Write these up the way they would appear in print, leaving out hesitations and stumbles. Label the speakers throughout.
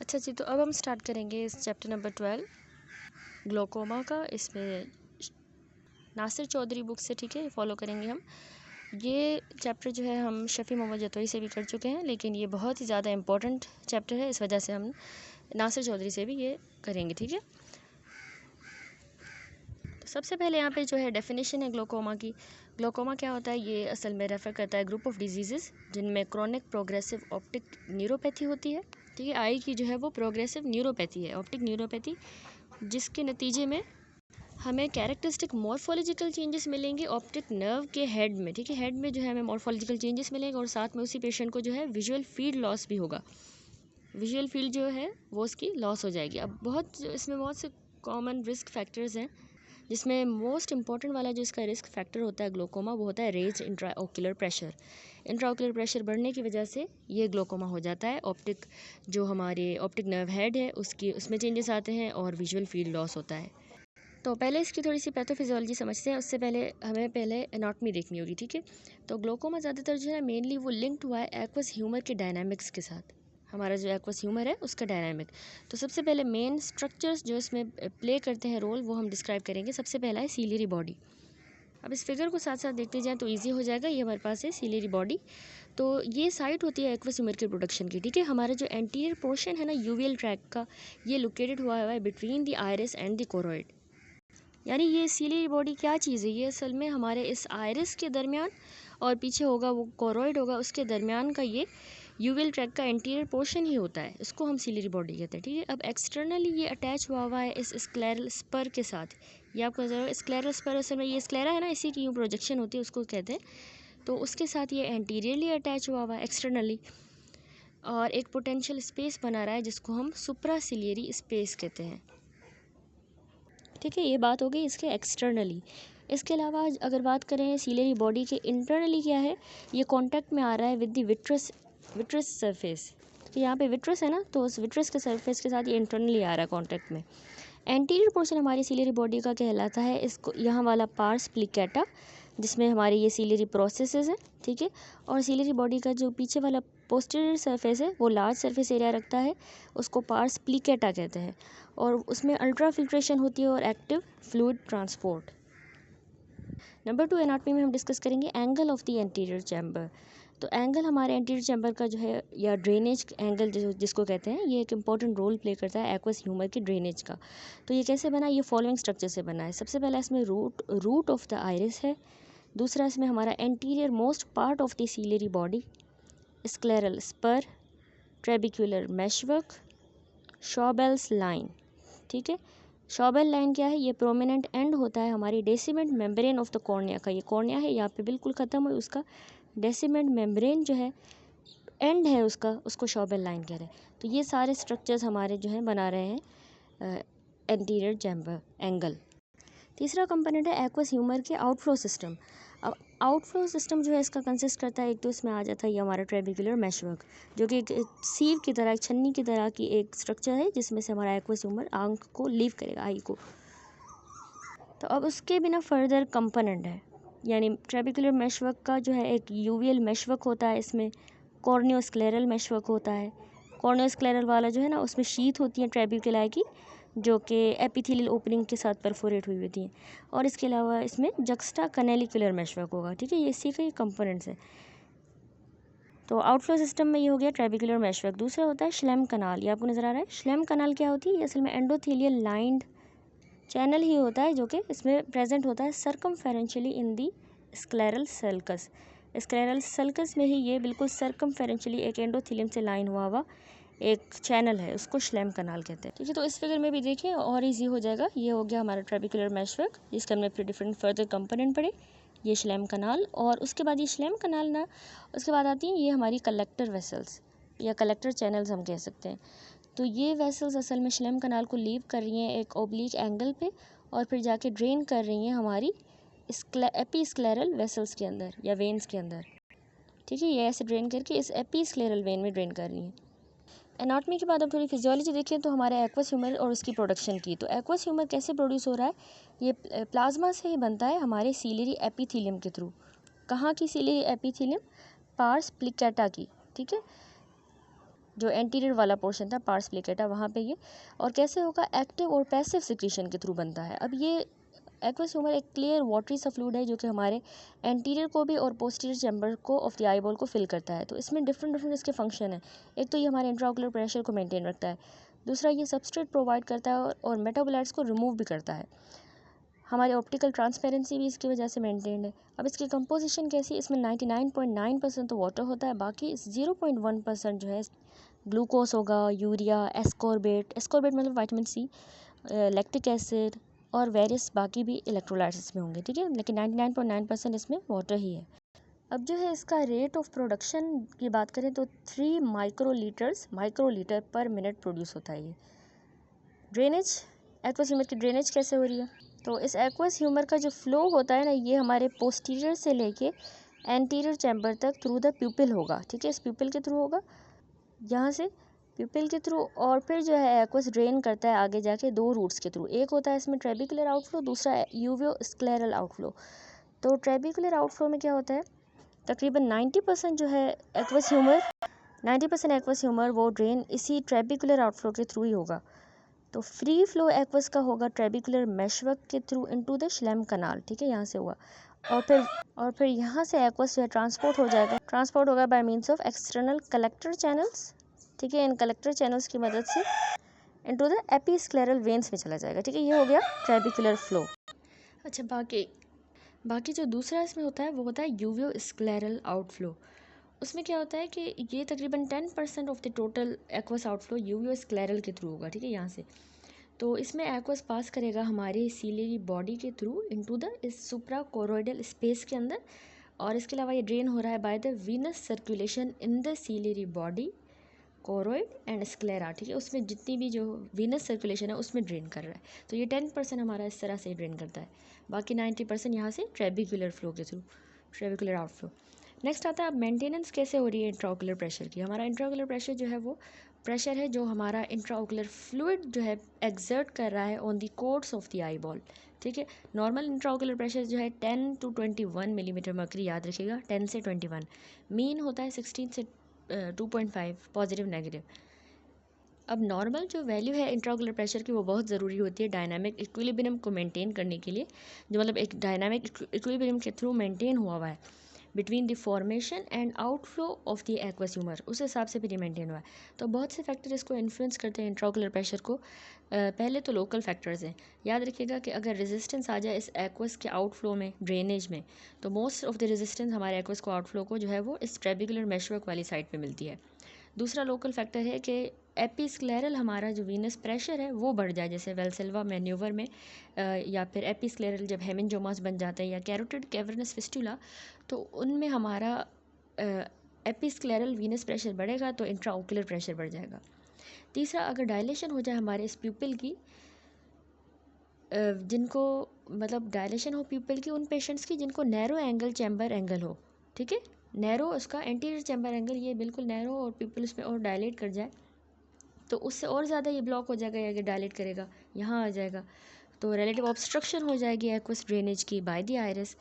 Speaker 1: अच्छा जी, तो अब हम स्टार्ट करेंगे इस चैप्टर नंबर 12 ग्लोकोमा का। इसमें नासिर चौधरी बुक से, ठीक है, फॉलो करेंगे हम। ये चैप्टर जो है हम शफ़ी मोहम्मद जतोई से भी कर चुके हैं, लेकिन ये बहुत ही ज़्यादा इंपॉर्टेंट चैप्टर है, इस वजह से हम नासिर चौधरी से भी ये करेंगे, ठीक है। तो सबसे पहले यहाँ पे जो है डेफिनेशन है ग्लोकोमा की। ग्लोकोमा क्या होता है? ये असल में रेफ़र करता है ग्रुप ऑफ डिजीज़ जिनमें क्रॉनिक प्रोग्रेसिव ऑप्टिक न्यूरोपैथी होती है, ठीक है। आई की जो है वो प्रोग्रेसिव न्यूरोपैथी है, ऑप्टिक न्यूरोपैथी, जिसके नतीजे में हमें कैरेक्टरिस्टिक मॉर्फोलॉजिकल चेंजेस मिलेंगे ऑप्टिक नर्व के हेड में, ठीक है। हेड में जो है हमें मॉर्फोलॉजिकल चेंजेस मिलेंगे और साथ में उसी पेशेंट को जो है विजुअल फील्ड लॉस भी होगा। विजुअल फील्ड जो है वो उसकी लॉस हो जाएगी। अब इसमें बहुत से कॉमन रिस्क फैक्टर्स हैं, जिसमें मोस्ट इंपॉर्टेंट वाला जो इसका रिस्क फैक्टर होता है ग्लोकोमा, वो होता है raise intraocular pressure. Intraocular pressure बढ़ने की वजह से ये ग्लोकोमा हो जाता है। ऑप्टिक जो हमारे ऑप्टिक नर्व हेड है उसमें चेंजेस आते हैं और विजुअल फील्ड लॉस होता है। तो पहले इसकी थोड़ी सी पैथोफिजियोलॉजी समझते हैं, उससे पहले हमें एनाटॉमी देखनी होगी, ठीक है। तो ग्लोकोमा ज़्यादातर जो है मेनली वो लिंक्ड हुआ है एक्वस ह्यूमर के डायनामिक्स के साथ। हमारा जो एक्वस ह्यूमर है उसका डायनामिक। तो सबसे पहले मेन स्ट्रक्चर्स जो इसमें प्ले करते हैं रोल, वो हम डिस्क्राइब करेंगे। सबसे पहला है सीलियरी बॉडी। अब इस फिगर को साथ साथ देखते जाएँ तो ईजी हो जाएगा। ये हमारे पास है सीलियरी बॉडी। तो ये साइट होती है एक्वस ह्यूमर के प्रोडक्शन की, ठीक है। हमारा जो एंटीरियर पोर्शन है ना यूवियल ट्रैक का, ये लोकेटेड हुआ है between the iris and the choroid. यानी ये सीलियरी बॉडी क्या चीज़ है? ये असल में हमारे इस आइरिस के दरमियान और पीछे होगा वो कोरोइड होगा, उसके दरमियान का ये यूवियल ट्रैक का एंटीरियर पोर्शन ही होता है। इसको हम सीलियरी बॉडी कहते हैं, ठीक है। अब एक्सटर्नली ये अटैच हुआ है इस स्क्लेरल स्पर के साथ। ये आपको नजर स्क्लेरल स्पर, असल में ये स्क्लेरा है ना, इसी की यूँ प्रोजेक्शन होती है, उसको कहते हैं। तो उसके साथ ये एंटीरियरली अटैच हुआ है एक्सटर्नली, और एक पोटेंशियल स्पेस बना रहा है जिसको हम सुप्रासिलियरी स्पेस कहते हैं, ठीक है। ये बात हो गई इसके एक्सटर्नली। इसके अलावा अगर बात करें सीलियरी बॉडी के इंटरनली, क्या है? ये कांटेक्ट में आ रहा है विद द विट्रस सरफेस। तो यहाँ पे विट्रस है ना, तो उस विट्रस के सरफेस के साथ ये इंटरनली आ रहा है कांटेक्ट में। एंटीरियर पोर्शन हमारी सीलियरी बॉडी का कहलाता है इसको यहाँ वाला पार्स प्लिकेटा, जिसमें हमारी ये सीलियरी प्रोसेसेस हैं, ठीक है। और सीलियरी बॉडी का जो पीछे वाला पोस्टीरियर सरफेस है वो लार्ज सरफेस एरिया रखता है, उसको पार्स प्लिकेटा कहते हैं। और उसमें अल्ट्रा फिल्ट्रेशन होती है और active fluid transport. Number 2 anatomy में हम डिस्कस करेंगे angle of the anterior chamber. तो एंगल हमारे एंटीरियर चैम्बर का जो है, या ड्रेनेज एंगल जिसको कहते हैं, ये एक इंपॉर्टेंट रोल प्ले करता है एक्वस ह्यूमर की ड्रेनेज का। तो ये कैसे बना? ये फॉलोइंग स्ट्रक्चर से बना है। सबसे पहला इसमें रूट ऑफ द आइरिस है। दूसरा इसमें हमारा anterior most part of the ciliary body, scleral spur, trabecular meshwork, Schwalbe's line, ठीक है। शॉबेल लाइन क्या है? ये प्रोमिनेंट एंड होता है हमारी डेसिमेंट मेम्ब्रेन ऑफ द कॉर्निया का। ये कॉर्निया है, यहाँ पे बिल्कुल ख़त्म है, उसका डेसिमेंट मेम्ब्रेन जो है एंड है उसका, उसको शॉबेल लाइन कह रहे हैं। तो ये सारे स्ट्रक्चर्स हमारे जो हैं बना रहे हैं एंटीरियर चैम्बर एंगल। तीसरा कंपोनेंट है एक्वस ह्यूमर के आउटफ्लो सिस्टम। अब आउटफ्लो सिस्टम जो है इसका कंसिस्ट करता है, एक तो इसमें आ जाता है ये हमारा ट्रेबिकुलर मेशवर्क, जो कि एक सीव की तरह, एक छन्नी की तरह की एक स्ट्रक्चर है, जिसमें से हमारा एक्वस ह्यूमर आंख को लीव करेगा, आई को। तो अब उसके बिना फर्दर कंपोनेंट है, यानी ट्रेबिकुलर मेशवर्क का जो है एक यूवियल मेशवर्क होता है, इसमें कॉर्नियोस्क्लेरल मेशवर्क होता है। कॉर्नियोस्क्लेरल वाला जो है ना, उसमें शीथ होती है ट्रेबिकुलाई की, जो कि एपिथेलियल ओपनिंग के साथ परफोरेट हुई होती हैं। और इसके अलावा इसमें जक्स्टा कनेलिकुलर मेशवर्क होगा, ठीक है। ये इसी के कंपोनेंट्स हैं। तो आउटफ्लो सिस्टम में ये हो गया ट्रेबिकुलर मेशवर्क। दूसरा होता है श्लेम कनाल, ये आपको नज़र आ रहा है। श्लेम कनाल क्या होती है? ये असल में एंडोथेलियल लाइंड चैनल ही होता है, जो कि इसमें प्रेजेंट होता है सर्कमफेरेंशियली इन दी स्क्लेरल सल्कस। स्क्लेरल सल्कस में ही ये बिल्कुल सर्कमफेरेंशियली एक एंडोथेलियम से लाइन हुआ एक चैनल है, उसको श्लेम कनाल कहते हैं, ठीक है। तो इस फिगर में भी देखें और इजी हो जाएगा। ये हो गया हमारा ट्रेबिकुलर मेशवर्क, जिसके हमने फिर डिफरेंट फर्दर कंपोनेंट पढ़े, ये श्लेम कनाल। और उसके बाद ये श्लेम कनाल ना, उसके बाद आती हैं ये हमारी कलेक्टर वेसल्स या कलेक्टर चैनल्स हम कह सकते हैं। तो ये वेसल्स असल में श्लेम कनाल को लीव कर रही हैं एक ओब्लिक एंगल पे, और फिर जाके ड्रेन कर रही हैं हमारी एपीस्क्लेरल वेसल्स के अंदर या वेन्स के अंदर, ठीक है। ये ऐसे ड्रेन करके इस एपीस्क्लेरल वेन में ड्रेन कर रही हैं। एनाटॉमी के बाद अब थोड़ी फिजियोलॉजी देखिए, तो हमारे एक्वस ह्यूमर और उसकी प्रोडक्शन की। तो एक्वस ह्यूमर कैसे प्रोड्यूस हो रहा है? ये प्लाज्मा से ही बनता है हमारे सीलियरी एपिथेलियम के थ्रू। कहाँ की सीलियरी एपिथेलियम? पार्स प्लिकेटा की, ठीक है। जो एंटीरियर वाला पोर्शन था पार्स प्लिकेटा वहाँ पे ये, और कैसे होगा, एक्टिव और पैसिव सिक्रीशन के थ्रू बनता है। अब ये एक्वस ह्यूमर एक क्लियर वाटरी सा फ्लूइड है जो कि हमारे एंटीरियर को भी और पोस्टीरियर चैम्बर को ऑफ द आईबॉल को फिल करता है। तो इसमें डिफरेंट इसके फंक्शन है। एक तो ये हमारे इंट्राओकुलर प्रेशर को मेंटेन रखता है, दूसरा ये सबस्ट्रेट प्रोवाइड करता है और मेटाबोलाइट्स को रिमूव भी करता है। हमारी ऑप्टिकल ट्रांसपेरेंसी भी इसकी वजह से मेंटेन्ड है। अब इसकी कंपोजिशन कैसी, इसमें 99.9% तो वाटर होता है, बाकी 0.1% जो है ग्लूकोज होगा, यूरिया, एस्कॉर्बेट मतलब विटामिन सी, लैक्टिक एसिड और वेरियस बाकी भी इलेक्ट्रोलाइट्स इसमें होंगे, ठीक है, लेकिन 99.9% इसमें वाटर ही है। अब जो है इसका रेट ऑफ प्रोडक्शन की बात करें तो 3 माइक्रोलीटर पर मिनट प्रोड्यूस होता है ये। ड्रेनेज, एक्वस ह्यूमर की ड्रेनेज कैसे हो रही है, तो इस एक्वस ह्यूमर का जो फ्लो होता है ना, ये हमारे पोस्टीरियर से लेके एंटीरियर चैम्बर तक थ्रू द प्यूपिल होगा, ठीक है, इस प्यूपिल के थ्रू होगा, यहाँ से प्यूपिल के थ्रू, और फिर जो है एक्वस ड्रेन करता है आगे जाके 2 रूट्स के थ्रू। एक होता है इसमें ट्रेबिकुलर आउटफ्लो, दूसरा यूवियो स्क्लेरल आउटफ्लो। तो ट्रेबिकुलर आउटफ्लो में क्या होता है, तकरीबन 90% जो है एक्वस ह्यूमर 90% एक्वस ह्यूमर वो ड्रेन इसी ट्रेबिकुलर आउटफ्लो के थ्रू ही होगा। तो फ्री फ्लो एक्वस का होगा ट्रेबिकुलर मेशवर्क के थ्रू इनटू द श्लेम कनाल, ठीक है, यहाँ से हुआ, और फिर यहाँ से एक्वस जो है ट्रांसपोर्ट होगा bye means of external collector channels, ठीक है, इन कलेक्टर चैनल्स की मदद से इनटू द एपीस्क्लेरल वेन्स में चला जाएगा, ठीक है, ये हो गया ट्रेबिकुलर फ्लो। अच्छा, बाकी जो दूसरा इसमें होता है वो होता है यूवियो स्क्लेरल आउटफ्लो। उसमें क्या होता है कि ये तकरीबन 10% of the total aqueous outflow uveoscleral के थ्रू होगा, ठीक है, यहाँ से। तो इसमें एक्वस पास करेगा हमारे सीलियरी बॉडी के थ्रू इनटू द इस सुप्रा कोरोइडल स्पेस के अंदर, और इसके अलावा ये ड्रेन हो रहा है by the Venus circulation in the ciliary body, choroid and sclera, ठीक है, उसमें जितनी भी जो वीनस सर्कुलेशन है उसमें ड्रेन कर रहा है। तो ये 10% हमारा इस तरह से ड्रेन करता है, बाकी 90% यहाँ से ट्रेबिकुलर फ्लो के थ्रू, ट्रेबिकुलर आउटफ्लो। नेक्स्ट आता है अब मेंटेनेंस कैसे हो रही है इंट्राओकुलर प्रेशर की। हमारा इंट्राओकुलर प्रेशर जो है वो प्रेशर है जो हमारा इंट्राओकुलर फ्लूइड जो है एक्सर्ट कर रहा है on the course of the eye ball, ठीक है। नॉर्मल इंट्राओकुलर प्रेशर जो है 10 to 21 मिलीमीटर मर्करी, याद रखिएगा, 10 से 21। मीन होता है 16 से 2.5 पॉजिटिव नेगेटिव। अब नॉर्मल जो वैल्यू है इंट्राओकुलर प्रेशर की वो बहुत ज़रूरी होती है डायनामिक इक्विलिब्रियम को मेंटेन करने के लिए, जो मतलब एक डायनामिक इक्विलिब्रियम के थ्रू मेंटेन हुआ है between the formation and outflow of the aqueous humour, उस हिसाब से भी ये मेंटेन हुआ है। तो बहुत से फैक्टर इसको इन्फ्लुएंस करते हैं इंट्राओकुलर प्रेशर को। पहले तो लोकल फैक्टर्स हैं, याद रखिएगा कि अगर रेजिस्टेंस आ जाए इस एक्वस के आउटफ्लो में, ड्रेनेज में, तो मोस्ट ऑफ द रेजिस्टेंस हमारे एक्वस को आउटफ्लो को जो है वो इस ट्रेबिकुलर मेशवर्क वाली साइड पे मिलती है। दूसरा लोकल फैक्टर है कि एपीस्क्लेरल हमारा जो वीनस प्रेशर है वो बढ़ जाए, जैसे वेल्सेल्वा मैन्यूवर में या फिर एपीस्क्लेरल जब हेमेंजोमास बन जाता है या कैरोटिड कैवर्नस फिस्टुला, तो उनमें हमारा एपीस्क्लेरल वीनस प्रेशर बढ़ेगा तो इंट्राओकुलर प्रेशर बढ़ जाएगा। तीसरा, अगर डायलेशन हो जाए हमारे इस प्यूपिल की, जिनको मतलब डायलेशन हो प्यूपिल की, उन पेशेंट्स की जिनको नैरो एंगल चैम्बर एंगल हो, ठीक है, नैरो उसका एंटीरियर चैम्बर एंगल ये बिल्कुल नैरो और प्यूपिल उसमें और डायलेट कर जाए, तो उससे और ज़्यादा ये ब्लॉक हो जाएगा, या डायलेट करेगा यहाँ आ जाएगा, तो रिलेटिव ऑब्स्ट्रक्शन हो जाएगी एक्वस ड्रेनेज की बाय द आइरिस,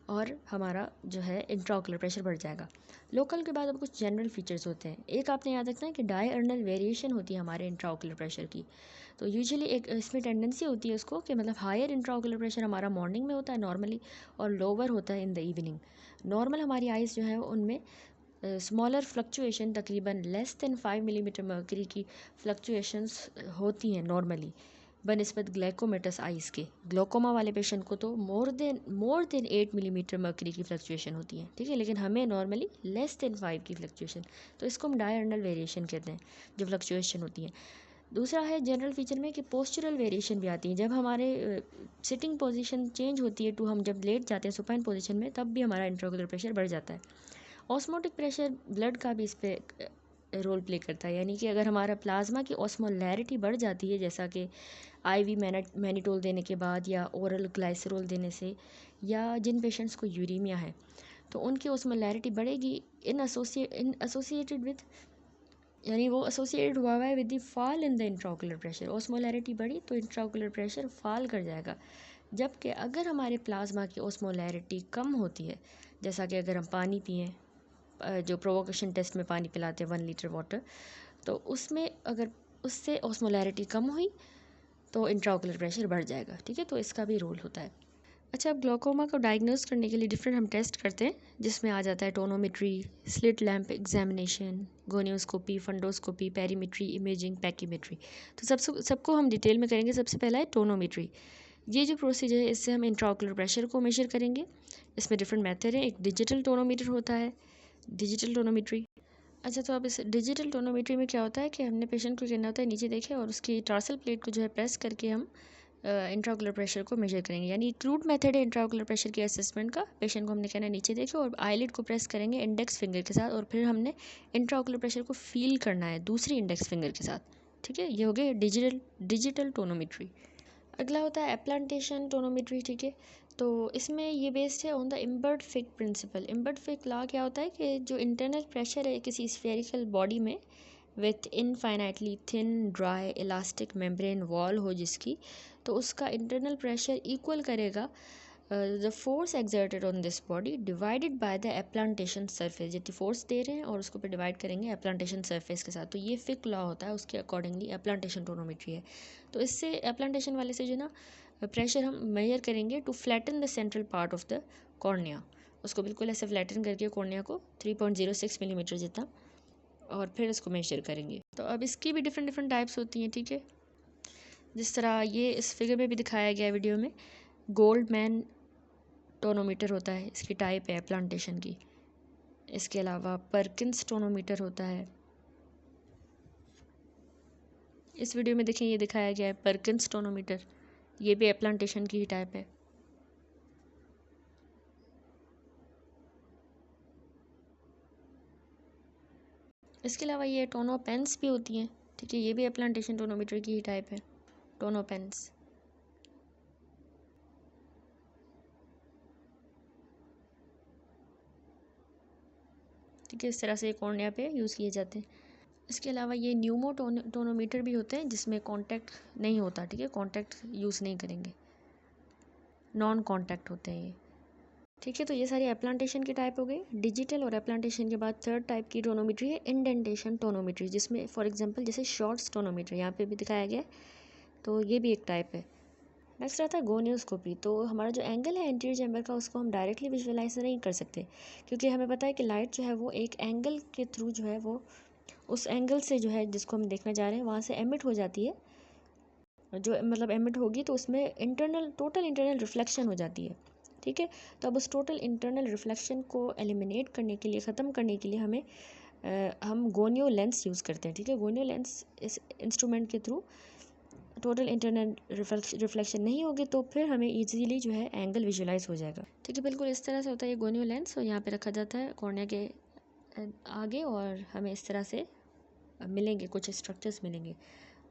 Speaker 1: और हमारा जो है इंट्राओकुलर प्रेशर बढ़ जाएगा। लोकल के बाद अब कुछ जनरल फीचर्स होते हैं। एक आपने याद रखना है कि डायर्नल वेरिएशन होती है हमारे इंट्राओकुलर प्रेशर की। तो यूजुअली एक इसमें टेंडेंसी होती है उसको कि मतलब हायर इंट्राओकुलर प्रेशर हमारा मॉर्निंग में होता है नॉर्मली, और लोअर होता है इन द इवनिंग। नॉर्मल हमारी आइज़ जो है उनमें स्मॉलर फ्लक्चुएशन तकरीबन लेस देन 5 मिलीमीटर मर्करी की फ्लक्चुएशंस होती हैं नॉर्मली बनिस्बत ग्लाइकोमेटस आइस के। ग्लोकोमा वाले पेशेंट को तो मोर देन 8 मिलीमीटर मर्करी की फ्लक्चुएशन होती है, ठीक है, लेकिन हमें नॉर्मली लेस देन 5 की फ्लक्चुएशन, तो इसको हम डायर्नल वेरिएशन कहते हैं जो फ्लक्चुएशन होती है। दूसरा है जनरल फीचर में कि पोस्चरल वेरिएशन भी आती है, जब हमारे सिटिंग पोजीशन चेंज होती है टू हम जब लेट जाते हैं सुपाइन पोजीशन में, तब भी हमारा इंट्राओकुलर प्रेशर बढ़ जाता है। ऑस्मोटिक प्रेशर ब्लड का भी इस पर रोल प्ले करता है, यानी कि अगर हमारा प्लाज्मा की ऑस्मोलैरिटी बढ़ जाती है, जैसा कि आईवी मैनिटोल देने के बाद या ओरल ग्लाइसरोल देने से, या जिन पेशेंट्स को यूरीमिया है तो उनकी ऑस्मोलैरिटी बढ़ेगी इन एसोसिएटेड विद, यानी वो एसोसिएटेड हुआ है with the fall in the intraocular pressure. Osmolarity बढ़ी तो इंट्राओकुलर प्रेशर फॉल कर जाएगा। जबकि अगर हमारे प्लाज्मा की ऑस्मोलैरिटी कम होती है, जैसा कि अगर हम पानी पिएँ, जो प्रोवोकेशन टेस्ट में पानी पिलाते हैं 1 लीटर वाटर, तो उसमें अगर उससे ऑस्मोलैरिटी कम हुई तो इंट्राओकुलर प्रेशर बढ़ जाएगा, ठीक है। तो इसका भी रोल होता है। अच्छा, अब ग्लोकोमा को डायग्नोस करने के लिए डिफरेंट हम टेस्ट करते हैं, जिसमें आ जाता है tonometry, slit lamp examination, gonioscopy, fundoscopy, perimetry, imaging, पैकीमेट्री। तो सबको हम डिटेल में करेंगे। सबसे पहला है टोनोमेट्री। ये जो प्रोसीजर है, इससे हम इंट्राओकुलर प्रेशर को मेजर करेंगे। इसमें डिफरेंट मेथड है। एक डिजिटल टोनोमीटर होता है, डिजिटल टोनोमेट्री। अच्छा, तो अब इस डिजिटल टोनोमेट्री में क्या होता है कि हमने पेशेंट को करना होता है नीचे देखे, और उसकी टार्सल प्लेट को जो है प्रेस करके हम इंट्राओकुलर प्रेशर को मेजर करेंगे। यानी क्रूड मेथड है इंट्राओकुलर प्रेशर के असेसमेंट का। पेशेंट को हमने कहना है नीचे देखे, और आईलिड को प्रेस करेंगे इंडेक्स फिंगर के साथ, और फिर हमने इंट्राओकुलर प्रेशर को फील करना है दूसरी इंडेक्स फिंगर के साथ, ठीक है। ये हो गया डिजिटल टोनोमेट्री। अगला होता है एप्लांटेशन टोनोमेट्री, ठीक है। तो इसमें ये बेस्ड है on the Imbert Fick principle. Imbert Fick law क्या होता है कि जो इंटरनल प्रेशर है किसी स्फेरिकल बॉडी में with infinitely thin dry elastic membrane wall हो जिसकी, तो उसका इंटरनल प्रेशर इक्वल करेगा the force exerted on this body divided by the applanation surface. जितनी फोर्स दे रहे हैं और उसको फिर डिवाइड करेंगे एप्लांटेशन सरफेस के साथ। तो ये फिक लॉ होता है, उसके अकॉर्डिंगली एप्लांटेशन टोनोमेट्री है। तो इससे एप्लांटेशन वाले से जो ना प्रेशर हम मेजर करेंगे to flatten the central part of the cornea. उसको बिल्कुल ऐसे फ्लैटन करके कॉर्निया को 3.06 मिलीमीटर जितना, और फिर इसको मेजर करेंगे। तो अब इसकी भी डिफरेंट टाइप्स होती हैं, ठीक है। जिस तरह ये इस फिगर में भी दिखाया गया है वीडियो में, गोल्डमैन टोनोमीटर होता है, इसकी टाइप है प्लांटेशन की। इसके अलावा परकिंस टोनोमीटर होता है। इस वीडियो में देखें, ये दिखाया गया है परकिंस टोनोमीटर, ये भी प्लांटेशन की ही टाइप है। इसके अलावा ये टोनोपेंस भी होती हैं, ठीक है। ये भी प्लांटेशन टोनोमीटर की ही टाइप है, टोनोपेंस। ठीक है, इस तरह से कॉर्निया पे यूज़ किए जाते हैं। इसके अलावा ये न्यूमो टोनोमीटर भी होते हैं, जिसमें कांटेक्ट नहीं होता, ठीक है। कांटेक्ट यूज़ नहीं करेंगे, नॉन कांटेक्ट होते हैं ये, ठीक है। तो ये सारी एप्लांटेशन की टाइप हो गई। डिजिटल और एप्लांटेशन के बाद थर्ड टाइप की टोनोमेट्री है इंडेंटेशन टोनोमेट्री, जिसमें फॉर एग्जांपल जैसे शॉर्ट्स टोनोमीटर यहाँ पे भी दिखाया गया है, तो ये भी एक टाइप है। नेक्स्ट आता है गोनियोस्कोपी। तो हमारा जो एंगल है एंटीरियर चैम्बर का, उसको हम डायरेक्टली विजुअलाइज नहीं कर सकते, क्योंकि हमें पता है कि लाइट जो है वो एक एंगल के थ्रू जो है वो उस एंगल से जो है जिसको हम देखना चाह रहे हैं वहाँ से एमिट हो जाती है। जो मतलब एमिट होगी तो उसमें टोटल इंटरनल रिफ्लेक्शन हो जाती है, ठीक है। तो अब उस टोटल इंटरनल रिफ्लेक्शन को एलिमिनेट करने के लिए, ख़त्म करने के लिए हम गोनियो लेंस यूज़ करते हैं, ठीक है। गोनियो लेंस इस इंस्ट्रूमेंट के थ्रू टोटल इंटरनल रिफ्लेक्शन नहीं होगी, तो फिर हमें इजीली जो है एंगल विजुलाइज हो जाएगा, ठीक है। बिल्कुल इस तरह से होता है ये गोनियो लेंस, और यहाँ पे रखा जाता है कॉर्निया के आगे, और हमें इस तरह से मिलेंगे कुछ स्ट्रक्चर्स मिलेंगे।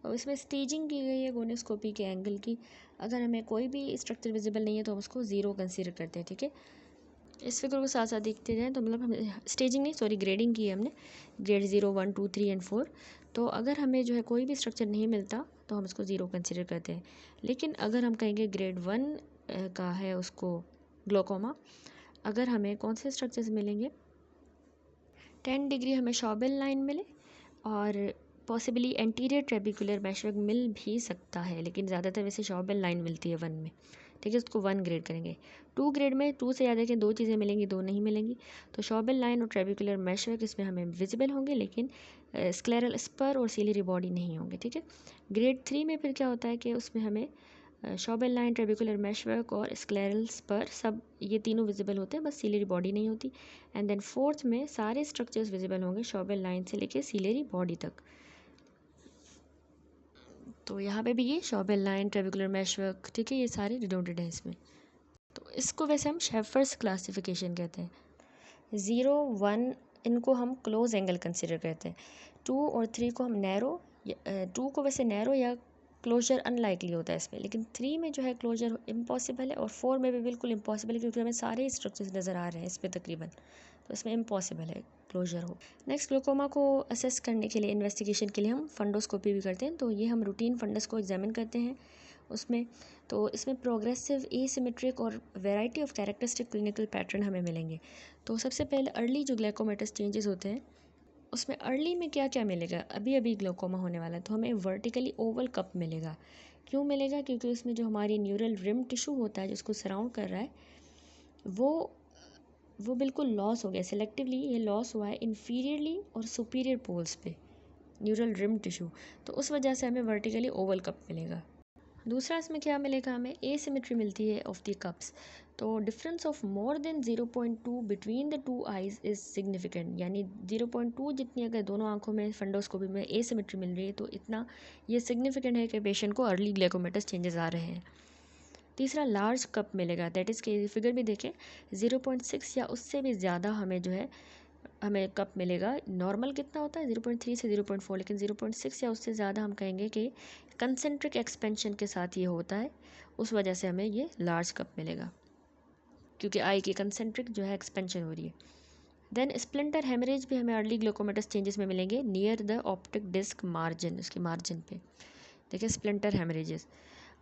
Speaker 1: और इसमें स्टेजिंग की गई है गोनियोस्कोपी के एंगल की। अगर हमें कोई भी स्ट्रक्चर विजिबल नहीं है तो हम उसको ज़ीरो कंसीडर करते हैं, ठीक है। इस फिगर को साथ साथ देखते जाएँ तो मतलब हम स्टेजिंग नहीं, सॉरी, ग्रेडिंग की है हमने, ग्रेड 0, 1, 2, 3 एंड 4। तो अगर हमें जो है कोई भी स्ट्रक्चर नहीं मिलता तो हम उसको ज़ीरो कंसिडर करते हैं। लेकिन अगर हम कहेंगे ग्रेड 1 का है उसको ग्लोकोमा, अगर हमें कौन से स्ट्रक्चर्स मिलेंगे, 10 डिग्री हमें शॉबेल लाइन मिले, और पॉसिबली एंटीरियर ट्रेबिकुलर मैशवर्क मिल भी सकता है, लेकिन ज़्यादातर वैसे शॉबेल लाइन मिलती है 1 में, ठीक है। उसको 1 ग्रेड करेंगे। 2 ग्रेड में 2 से ज़्यादा के 2 चीज़ें मिलेंगी, 2 नहीं मिलेंगी। तो शॉबेल लाइन और ट्रेबिकुलर मैशवर्क इसमें हमें विजिबल होंगे, लेकिन स्क्लेरल स्पर और सीलियरी बॉडी नहीं होंगे, ठीक है। ग्रेड 3 में फिर क्या होता है कि उसमें हमें शॉबेल लाइन, ट्रेबिकुलर मैशवर्क और स्क्लेरल स्पर, सब ये तीनों विजिबल होते हैं, बस सीलियरी बॉडी नहीं होती। एंड देन फोर्थ में सारे स्ट्रक्चर्स विजिबल होंगे शॉबेल लाइन से लेके सीलियरी बॉडी तक। तो यहाँ पे भी ये शॉबेल लाइन, ट्रेबिकुलर मैशवर्क, ठीक है, ये सारे डिनोटेड हैं इसमें। तो इसको वैसे हम शेफर्स क्लासिफिकेशन कहते हैं। 0, 1 इनको हम क्लोज एंगल कंसिडर करते हैं। 2 और 3 को हम नैरो, 2 को वैसे नैरो या क्लोजर अनलाइकली होता है इसमें, लेकिन 3 में जो है क्लोजर इम्पॉसिबल है, और 4 में भी बिल्कुल इम्पॉसिबल है, क्योंकि हमें सारे स्ट्रक्चर्स नज़र आ रहे हैं इसमें तकरीबन, तो इसमें इम्पॉसिबल है क्लोजर हो। नेक्स्ट, ग्लोकोमा को असेस करने के लिए, इन्वेस्टिगेशन के लिए हम फंडोस्कोपी भी करते हैं। तो ये हम रूटीन फंडस को एग्जामिन करते हैं उसमें। तो इसमें प्रोग्रेसिव, एसिमेट्रिक और variety of characteristic clinical pattern हमें मिलेंगे। तो सबसे पहले अर्ली जो ग्लाइकोमेटस चेंजेस होते हैं उसमें अर्ली में क्या क्या मिलेगा, अभी अभी ग्लोकोमा होने वाला है तो हमें वर्टिकली ओवल कप मिलेगा। क्यों मिलेगा? क्योंकि उसमें जो हमारी न्यूरल रिम टिश्यू होता है जिसको सराउंड कर रहा है वो बिल्कुल लॉस हो गया। सेलेक्टिवली ये लॉस हुआ है इन्फीरियरली और सुपीरियर पोल्स पे न्यूरल रिम टिश्यू, तो उस वजह से हमें वर्टिकली ओवल कप मिलेगा। दूसरा इसमें क्या मिलेगा, हमें एसिमेट्री मिलती है ऑफ द कप्स। तो difference of more than 0.2 between the two eyes is significant, यानी 0.2 जितनी अगर दोनों आंखों में फंडोस्कोपी में एसिमेट्री मिल रही है तो इतना ये सिग्निफिकेंट है कि पेशेंट को अर्ली ग्लैकोमेटस चेंजेस आ रहे हैं। तीसरा लार्ज कप मिलेगा, दैट इज़ के फिगर भी देखें 0.6 या उससे भी ज़्यादा हमें जो है हमें कप मिलेगा। नॉर्मल कितना होता है 0.3 से 0.4, लेकिन 0.6 या उससे ज़्यादा हम कहेंगे कि कंसेंट्रिक एक्सपेंशन के साथ ये होता है, उस वजह से हमें ये लार्ज कप मिलेगा क्योंकि आई की कंसेंट्रिक जो है एक्सपेंशन हो रही है। देन स्प्लिंटर हेमरेज भी हमें अर्ली ग्लूकोमेटस चेंजेस में मिलेंगे near the optic disc margin, उसकी मार्जिन पे देखिए स्प्लिंटर हेमरेजेस।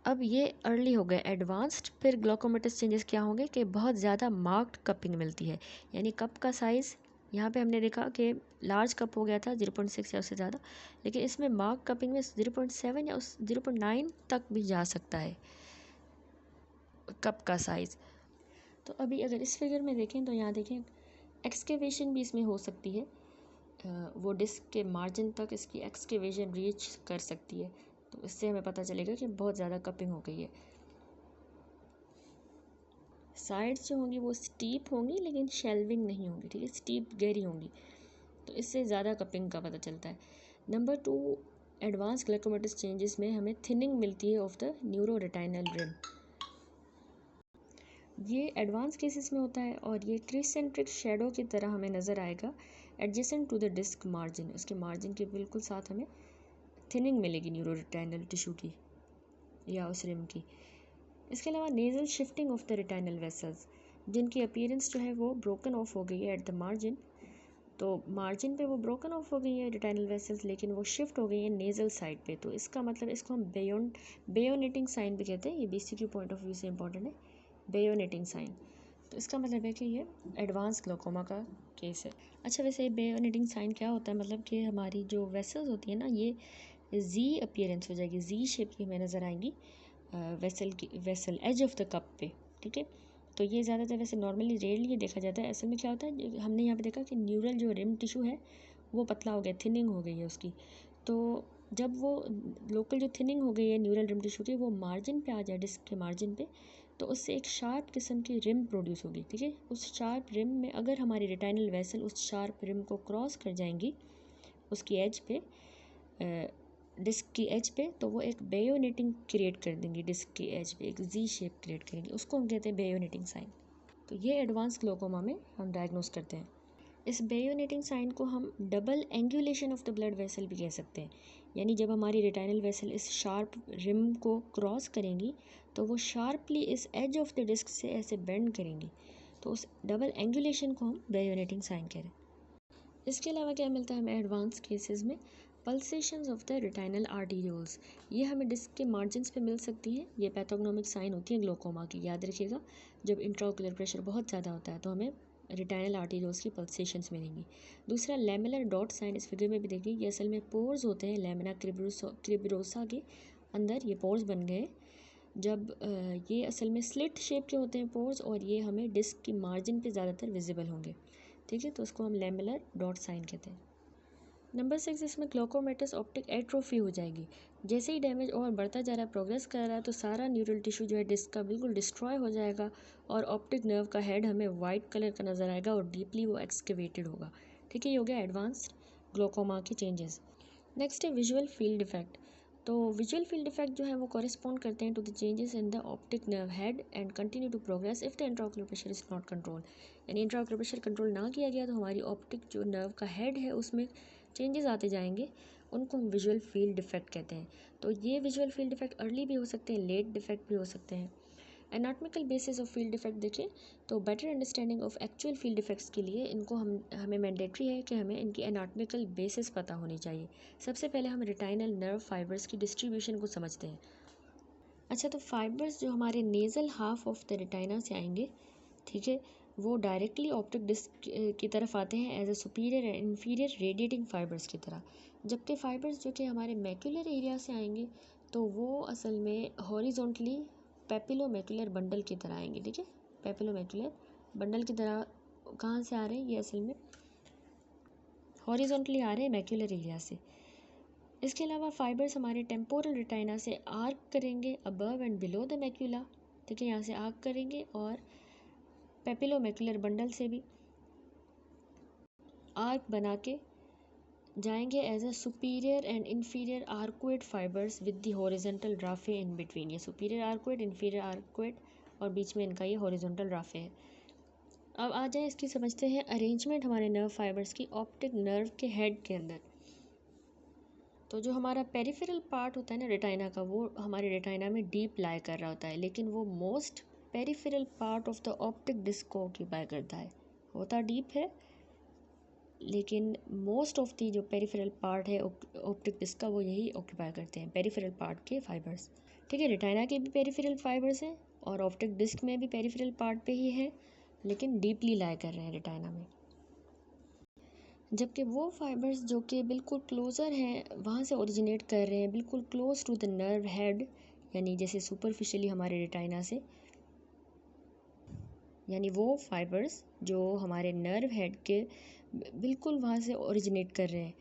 Speaker 1: अब ये अर्ली हो गए। एडवांस्ड फिर ग्लूकोमेटस चेंजेस क्या होंगे कि बहुत ज़्यादा मार्क्ड कपिंग मिलती है, यानी कप का साइज़ यहाँ पे हमने देखा कि लार्ज कप हो गया था 0.6 या उससे ज़्यादा, लेकिन इसमें मार्क कपिंग में 0.7 या उस 0.9 तक भी जा सकता है कप का साइज़। तो अभी अगर इस फिगर में देखें तो यहाँ देखें एक्सकेवेशन भी इसमें हो सकती है, वो डिस्क के मार्जिन तक इसकी एक्सकेवेशन रीच कर सकती है, तो इससे हमें पता चलेगा कि बहुत ज़्यादा कपिंग हो गई है। साइड्स जो होंगी वो स्टीप होंगी लेकिन शेल्विंग नहीं होंगी, ठीक है, स्टीप गहरी होंगी, तो इससे ज़्यादा कपिंग का पता चलता है। नंबर 2, एडवांस ग्लूकोमेटस चेंजेस में हमें थिनिंग मिलती है of the neuro retinal rim. ये एडवांस केसेस में होता है और ये क्रिसेंट्रिक शेडो की तरह हमें नज़र आएगा adjacent to the disc margin, उसके मार्जिन के बिल्कुल साथ हमें थिनिंग मिलेगी न्यूरो रेटाइनल टिश्यू की या उस रिम की। इसके अलावा nasal shifting of the retinal vessels, जिनकी अपीयरेंस जो है वो ब्रोकन ऑफ हो गई है एट द मार्जिन, तो मार्जिन पे वो ब्रोकन ऑफ हो गई है रेटाइनल वेसल्स, लेकिन वो शिफ्ट हो गई है नेज़ल साइड पे, तो इसका मतलब इसको हम बेयोनेटिंग साइन भी कहते हैं। ये BCQ पॉइंट ऑफ व्यू से इंपॉर्टेंट है, बेयोनेटिंग साइन। तो इसका मतलब है कि ये एडवांस ग्लोकोमा का केस है। अच्छा, वैसे बेयोनेटिंग साइन क्या होता है, मतलब कि हमारी जो वेसल्स होती है ना ये जी अपीयरेंस हो जाएगी, जी शेप की हमें नज़र आएंगी vessel edge of the cup पे, ठीक है। तो ये ज़्यादातर वैसे नॉर्मली रेयरली ये देखा जाता है। असल में क्या होता है, हमने यहाँ पे देखा कि न्यूरल जो रिम टिश्यू है वो पतला हो गया, थिनिंग हो गई है उसकी, तो जब वो लोकल जो थिनिंग हो गई है न्यूरल रिम टिश्यू की वो मार्जिन पे आ जाए, डिस्क के मार्जिन पे, तो उससे एक शार्प किस्म की रिम प्रोड्यूस होगी, ठीक है। उस शार्प रिम में अगर हमारी रेटाइनल वेसल उस शार्प रिम को क्रॉस कर जाएंगी उसकी एज पे, डिस्क की एज पे, तो वो एक बेयोनेटिंग क्रिएट कर देंगी, डिस्क की एज पे एक जी शेप क्रिएट करेंगी, उसको हम कहते हैं बेयोनेटिंग साइन। तो ये एडवांस ग्लोकोमा में हम डायग्नोस करते हैं। इस बेयोनेटिंग साइन को हम double angulation of the blood vessel भी कह सकते हैं, यानी जब हमारी रेटाइनल वेसल इस शार्प रिम को क्रॉस करेंगी तो वो शार्पली इस एज ऑफ द डिस्क से ऐसे बेंड करेंगी, तो उस डबल एंगुलेशन को हम बेयोनेटिंग साइन कह रहे हैं। इसके अलावा क्या मिलता है हमें एडवांस केसेस में, pulsations of the retinal arterioles, ये हमें डिस्क के मार्जिन्स पे मिल सकती हैं। ये पैथोग्नोमिक साइन होती है ग्लोकोमा की, याद रखिएगा। जब इंट्राओकुलर प्रेशर बहुत ज़्यादा होता है तो हमें रेटाइनल आर्टीरियोल्स की पल्सेशंस मिलेंगी। दूसरा लेमिनर डॉट साइन, इस फिगर में भी देखिए ये असल में पोर्स होते हैं लेमिना क्रिब्रोसा के अंदर, ये पोर्स बन गए जब ये असल में स्लिट शेप के होते हैं पोर्स, और ये हमें डिस्क की मार्जिन पे ज़्यादातर विजिबल होंगे, ठीक है, तो उसको हम लेमिनर डॉट साइन कहते हैं। नंबर 6, इसमें ग्लूकोमेटस ऑप्टिक एट्रोफी हो जाएगी। जैसे ही डैमेज और बढ़ता जा रहा है, प्रोग्रेस कर रहा है, तो सारा न्यूरल टिश्यू जो है डिस्क का बिल्कुल डिस्ट्रॉय हो जाएगा और ऑप्टिक नर्व का हेड हमें वाइट कलर का नज़र आएगा और डीपली वो एक्सकेवेटेड होगा, ठीक है। ये हो गया एडवांस्ड ग्लूकोमा के चेंजेस। नेक्स्ट है विजुअल फील्ड इफेक्ट। तो विजुअल फील्ड इफेक्ट जो है वो कॉरेस्पॉन्ड करते हैं to the changes in the optic nerve head and continue to progress if the intraocular pressure is not control, यानी इंट्राओकुलर प्रेशर कंट्रोल ना किया गया तो हमारी ऑप्टिक जो नर्व का हेड है उसमें चेंजेस आते जाएंगे, उनको हम विजुअल फील्ड इफेक्ट कहते हैं। तो ये विजुअल फील्ड इफेक्ट अर्ली भी हो सकते हैं, लेट डिफेक्ट भी हो सकते हैं। Anatomical basis of field effect देखें तो better understanding of actual field effects के लिए इनको हमें मैंडेटरी है कि हमें इनकी एनाटॉमिकल बेसिस पता होनी चाहिए। सबसे पहले हम रेटाइनल नर्व फाइबर्स की डिस्ट्रीब्यूशन को समझते हैं। अच्छा, तो फाइबर्स जो हमारे nasal half of the retina से आएंगे, ठीक है, वो डायरेक्टली ऑप्टिक डिस्क की तरफ आते हैं as a superior and inferior radiating fibres की तरह, जबकि फाइबर्स जो कि हमारे मैक्यूलर एरिया से आएंगे तो वो असल में हॉरिजॉन्टली पेपिलोमैक्युलर बंडल की तरह आएंगे। ठीक है, पेपिलोमैक्युलर बंडल की तरह कहाँ से आ रहे हैं, ये असल में हॉरिजॉन्टली आ रहे हैं मैक्यूलर एरिया से। इसके अलावा फाइबर्स हमारे टेम्पोरल रेटाइना से आर्क करेंगे above and below the macula. ठीक है, यहाँ से आर्क करेंगे और पेपिलोमैक्युलर बंडल से भी आर्क बना के जाएंगे as a superior and inferior arcuate fibres with the horizontal raphe in between. ये सुपीरियर आर्कुएट, इन्फीरियर आर्कुएट और बीच में इनका ये हॉरिजॉन्टल राफे है। अब आ जाए इसकी समझते हैं अरेंजमेंट हमारे नर्व फाइबर्स की ऑप्टिक नर्व के हेड के अंदर। तो जो हमारा पेरिफेरल पार्ट होता है ना रेटाइना का, वो हमारे रेटाइना में डीप लाई कर रहा होता है, लेकिन वो most peripheral part of the optic disc को ऑक्यूपाई करता है। होता डीप है लेकिन मोस्ट ऑफ दी जो पेरिफेरल पार्ट है ऑप्टिक डिस्क का वो यही ऑक्यूपाई करते हैं, पेरिफेरल पार्ट के फाइबर्स। ठीक है, रेटाइना के भी पेरिफेरल फाइबर्स हैं और ऑप्टिक डिस्क में भी पेरिफेरल पार्ट पे ही है, लेकिन डीपली लाई कर रहे हैं रेटाइना में। जबकि वो फाइबर्स जो कि बिल्कुल क्लोज़र हैं वहाँ से ओरिजिनेट कर रहे हैं, बिल्कुल close to the nerve head, यानी जैसे सुपरफिशियली हमारे रेटाइना से, यानी वो फाइबर्स जो हमारे नर्व हेड के बिल्कुल वहाँ से ओरिजिनेट कर रहे हैं,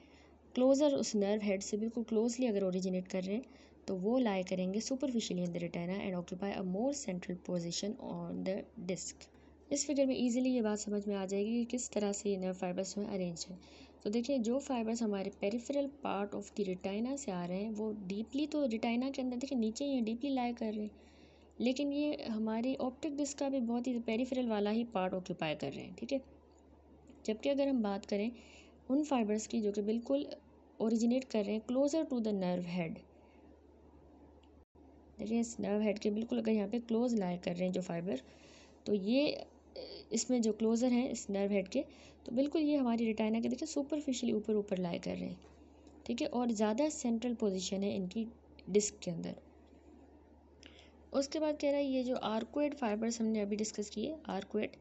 Speaker 1: क्लोज़र उस नर्व हेड से बिल्कुल क्लोजली अगर ओरिजिनेट कर रहे हैं तो वो लाई करेंगे superficially in the retina and occupy a more central position on the disc. इस फिगर में इजीली ये बात समझ में आ जाएगी कि किस तरह से ये नर्व फाइबर्स में अरेंज है। तो देखिए, जो फाइबर्स हमारे peripheral part of the retina से आ रहे हैं वो डीपली तो रेटाइना के अंदर देखिए नीचे ही डीपली लाई कर रहे हैं, लेकिन ये हमारी ऑप्टिक डिस्क का भी बहुत ही पेरिफेरल वाला ही पार्ट ऑक्यूपाई कर रहे हैं। ठीक है, जबकि अगर हम बात करें उन फाइबर्स की जो कि बिल्कुल ओरिजिनेट कर रहे हैं closer to the nerve head, देखिए इस नर्व हेड के बिल्कुल अगर यहाँ पे क्लोज लाई कर रहे हैं जो फाइबर, तो ये इसमें जो क्लोज़र हैं इस नर्व हेड के, तो बिल्कुल ये हमारी रेटाइना के देखिए सुपरफिशियली ऊपर ऊपर लाई कर रहे हैं। ठीक है, और ज़्यादा सेंट्रल पोजीशन है इनकी डिस्क के अंदर। उसके बाद कह रहा है ये जो आर्कुएट फाइबर्स हमने अभी डिस्कस किए, आर्कुएट,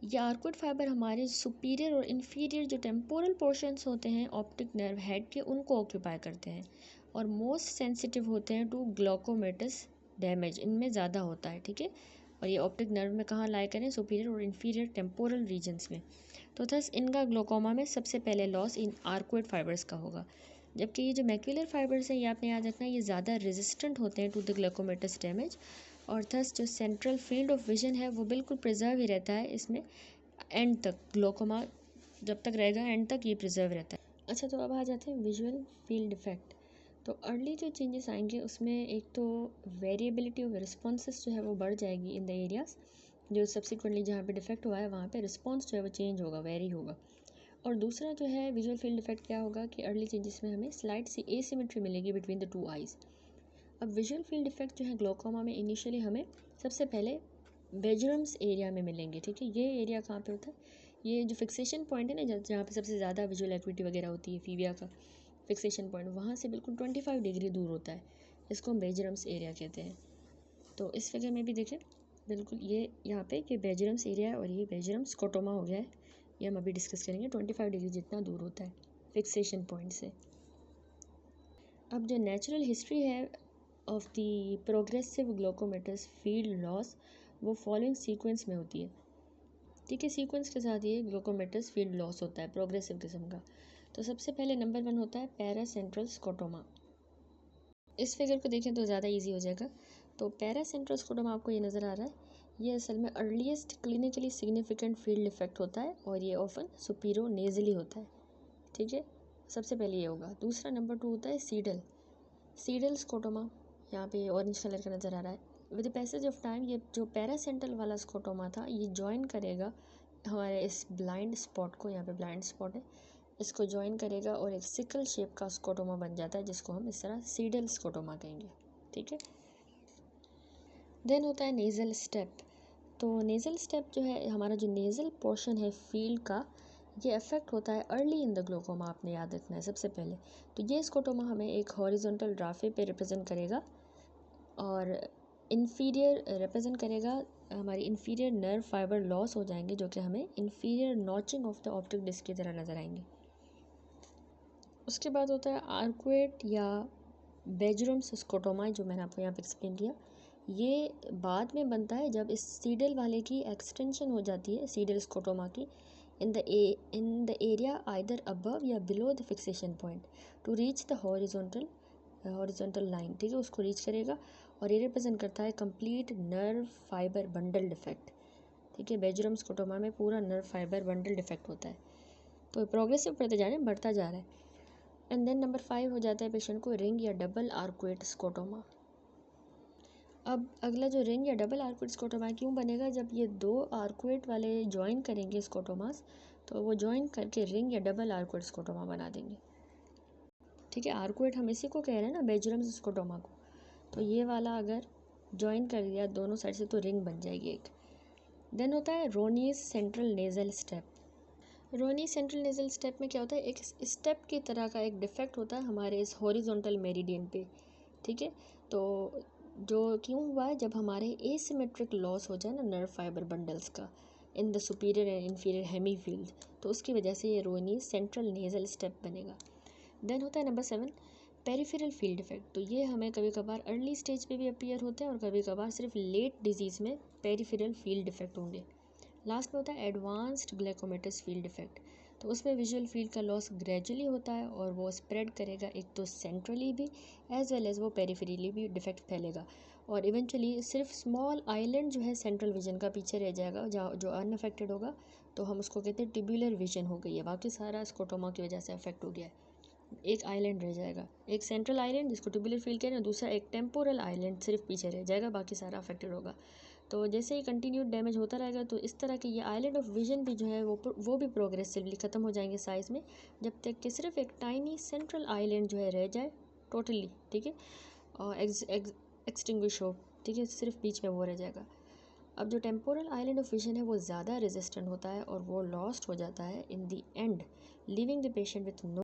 Speaker 1: ये आर्कुएट फाइबर हमारे सुपीरियर और इन्फीरियर जो टेम्पोरल पोर्शंस होते हैं ऑप्टिक नर्व हेड के, उनको ऑक्यूपाई करते हैं और मोस्ट सेंसिटिव होते हैं टू ग्लोकोमेटस डैमेज, इनमें ज़्यादा होता है। ठीक है, और ये ऑप्टिक नर्व में कहाँ लाई करें, सुपीरियर और इन्फीरियर टेम्पोरल रीजन्स में। तो थस इनका ग्लोकोमा में सबसे पहले लॉस इन आर्कुएट फाइबर्स का होगा, जबकि ये जो मैक्यूलर फाइबर्स हैं ये आपने याद रखना ये ज़्यादा रेजिस्टेंट होते हैं टू द ग्लोकोमेटस डैमेज, और थस जो सेंट्रल फील्ड ऑफ विजन है वो बिल्कुल प्रिजर्व ही रहता है इसमें एंड तक, ग्लोकोमा जब तक रहेगा एंड तक ये प्रिजर्व रहता है। अच्छा, तो अब आ जाते हैं विजुअल फील्ड इफेक्ट। तो अर्ली जो चेंजेस आएंगे उसमें एक तो वेरिएबिलिटी ऑफ रिस्पॉन्सेस जो है वो बढ़ जाएगी इन द एरियाज, जो सब्सिक्वेंटली जहाँ पे डिफेक्ट हुआ है वहाँ पे रिस्पॉन्स जो है वो चेंज होगा, वेरी होगा। और दूसरा जो है विजुअल फील्ड इफेक्ट क्या होगा कि अर्ली चेंजेस में हमें स्लाइट सी एसिमेट्री मिलेगी बिटवीन द टू आइज़। अब विजुअल फील्ड इफेक्ट जो है ग्लोकोमा में इनिशियली हमें सबसे पहले बेजरम्स एरिया में मिलेंगे। ठीक है, ये एरिया कहाँ पे होता है, ये जो फिक्सेशन पॉइंट है ना जहाँ पे सबसे ज़्यादा विजुअल एक्टिविटी वगैरह होती है, फीविया का फिक्सेशन पॉइंट वहाँ से बिल्कुल 25 डिग्री दूर होता है, इसको हम बेजरम्स एरिया कहते हैं। तो इस फिगर में भी देखें बिल्कुल ये यहाँ पे कि बेजरम्स एरिया है और ये बेजरम्स स्कोटोमा हो गया है, ये हम अभी डिस्कस करेंगे, 25 डिग्री जितना दूर होता है फिक्सेशन पॉइंट से। अब जो नेचुरल हिस्ट्री है of the progressive glaucomatous field loss वो फॉलोइंग सीक्वेंस में होती है। ठीक है, सीक्वेंस के साथ ये ग्लोकोमेटस फील्ड लॉस होता है प्रोग्रेसिव किस्म का। तो सबसे पहले नंबर 1 होता है पैरासेंट्रल स्कोटोमा। इस फिगर को देखें तो ज़्यादा इजी हो जाएगा। तो पैरासेंट्रल स्कोटोमा आपको ये नज़र आ रहा है, ये असल में earliest clinically significant field effect होता है और ये ऑफन सुपीरो नेजली होता है। ठीक है, सबसे पहले ये होगा। दूसरा नंबर 2 होता है सीडल स्कोटोमा, यहाँ पे ये ऑरेंज कलर का नज़र आ रहा है। With the passage of time ये जो पैरासेंट्रल वाला स्कोटोमा था ये जॉइन करेगा हमारे इस ब्लाइंड स्पॉट को, यहाँ पे ब्लाइंड स्पॉट है, इसको जॉइन करेगा और एक सिकल शेप का स्कोटोमा बन जाता है जिसको हम इस तरह सीडल स्कोटोमा कहेंगे। ठीक है, देन होता है नेज़ल स्टेप। तो नेज़ल स्टेप जो है हमारा जो नेज़ल पोर्शन है फील्ड का, ये अफेक्ट होता है अर्ली इन द ग्लोकोमा, आपने याद रखना है सबसे पहले। तो ये स्कोटोमा हमें एक हॉरिजॉन्टल राफे पे रिप्रेजेंट करेगा और इन्फीरियर रिप्रेजेंट करेगा हमारी इन्फीरियर नर्व फाइबर लॉस हो जाएंगे, जो कि हमें inferior notching of the optic disc की तरह नज़र आएंगे। उसके बाद होता है आर्कुएट या बेजरम्स स्कोटोमा, जो मैंने आपको यहाँ पे एक्सप्लेन किया। ये बाद में बनता है जब इस सीडल वाले की एक्सटेंशन हो जाती है, सीडल स्कोटोमा की, in the area either above या below the fixation point to reach the horizontal line, ठीक है, उसको रीच करेगा। और ये रिप्रेजेंट करता है complete nerve fibre bundle defect, ठीक है। बेजरम स्कोटोमा में पूरा नर्व फाइबर बंडल डिफेक्ट होता है। तो प्रोग्रेसिव पढ़ते जा रहे हैं, बढ़ता जा रहा है। एंड देन नंबर 5 हो जाता है पेशेंट को रिंग या डबल आर्कुएट स्कोटोमा। अब अगला जो रिंग या डबल आर्कुएट स्कोटोमा क्यों बनेगा, जब ये 2 आर्कुएट वाले ज्वाइन करेंगे स्कोटोमास, तो वो ज्वाइन करके रिंग या डबल आर्कुएट स्कोटोमा बना देंगे, ठीक है। आर्कुएट हम इसी को कह रहे हैं ना, बेजरम स्कोटोमा को। तो ये वाला अगर ज्वाइन कर दिया दोनों साइड से तो रिंग बन जाएगी एक। देन होता है Ronne's central nasal step. Ronne's central nasal step में क्या होता है, एक स्टेप की तरह का एक डिफेक्ट होता है हमारे इस हॉरिजॉन्टल मेरिडियन पे, ठीक है। तो जो क्यों हुआ है, जब हमारे एसिमेट्रिक लॉस हो जाए ना नर्व फाइबर बंडल्स का in the superior and inferior hemifield, तो उसकी वजह से ये रोनीस सेंट्रल नेज़ल स्टेप बनेगा। देन होता है नंबर 7 पेरिफेरल फील्ड इफेक्ट। तो ये हमें कभी कभार अर्ली स्टेज पे भी अपीयर होते हैं और कभी कभार सिर्फ लेट डिजीज़ में पेरिफेरल फील्ड इफेक्ट होंगे। लास्ट में होता है एडवांस्ड ग्लाइकोमेटस फील्ड इफेक्ट। तो उसमें विजुअल फील्ड का लॉस ग्रेजुअली होता है और वो स्प्रेड करेगा, एक तो सेंट्रली भी एज वेल एज वो पेरिफेरली भी डिफेक्ट फैलेगा, और इवेंचुअली सिर्फ स्मॉल आइलैंड जो है सेंट्रल विजन का पीछे रह जाएगा, जहाँ जो अनअफेक्टेड होगा, तो हम उसको कहते हैं ट्यूबुलर विजन हो गई है, बाकी सारा स्कोटोमा की वजह से अफेक्ट हो गया है। एक आइलैंड रह जाएगा, एक सेंट्रल आइलैंड जिसको ट्यूबुलर फील्ड कह रहे हैं, दूसरा एक टेम्पोरल आइलैंड सिर्फ पीछे रह जाएगा, बाकी सारा अफेक्टेड होगा। तो जैसे ही कंटिन्यूड डैमेज होता रहेगा, तो इस तरह के ये आइलैंड ऑफ विजन भी जो है वो भी प्रोग्रेसिवली ख़त्म हो जाएंगे साइज़ में, जब तक कि सिर्फ एक टाइनी सेंट्रल आइलैंड जो है रह जाए टोटली, ठीक है, और एक्सटिंग्विश हो, ठीक है, सिर्फ बीच में वो रह जाएगा। अब जो टेम्पोरल आइलैंड ऑफ विजन है वो ज़्यादा रेजिस्टेंट होता है और वो लॉस्ट हो जाता है in the end, leaving the patient with no